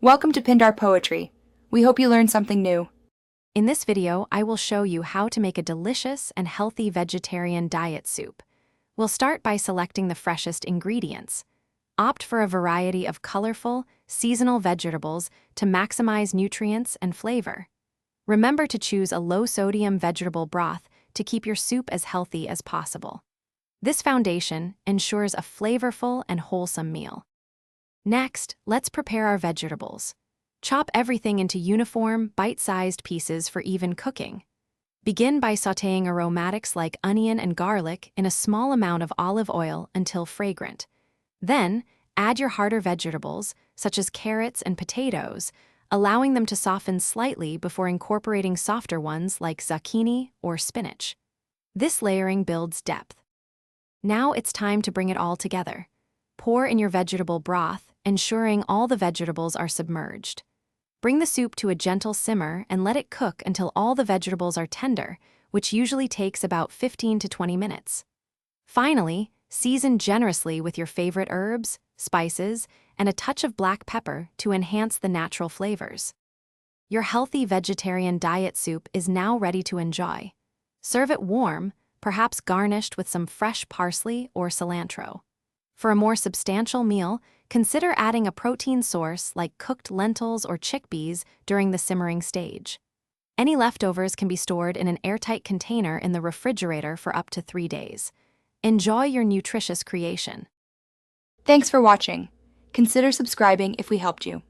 Welcome to Pindar Poetry. We hope you learned something new. In this video, I will show you how to make a delicious and healthy vegetarian diet soup. We'll start by selecting the freshest ingredients. Opt for a variety of colorful, seasonal vegetables to maximize nutrients and flavor. Remember to choose a low-sodium vegetable broth to keep your soup as healthy as possible. This foundation ensures a flavorful and wholesome meal. Next, let's prepare our vegetables. Chop everything into uniform, bite-sized pieces for even cooking. Begin by sautéing aromatics like onion and garlic in a small amount of olive oil until fragrant. Then, add your harder vegetables, such as carrots and potatoes, allowing them to soften slightly before incorporating softer ones like zucchini or spinach. This layering builds depth. Now it's time to bring it all together. Pour in your vegetable broth, ensuring all the vegetables are submerged. Bring the soup to a gentle simmer and let it cook until all the vegetables are tender, which usually takes about 15 to 20 minutes. Finally, season generously with your favorite herbs, spices, and a touch of black pepper to enhance the natural flavors. Your healthy vegetarian diet soup is now ready to enjoy. Serve it warm, perhaps garnished with some fresh parsley or cilantro. For a more substantial meal, consider adding a protein source like cooked lentils or chickpeas during the simmering stage. Any leftovers can be stored in an airtight container in the refrigerator for up to 3 days. Enjoy your nutritious creation. Thanks for watching. Consider subscribing if we helped you.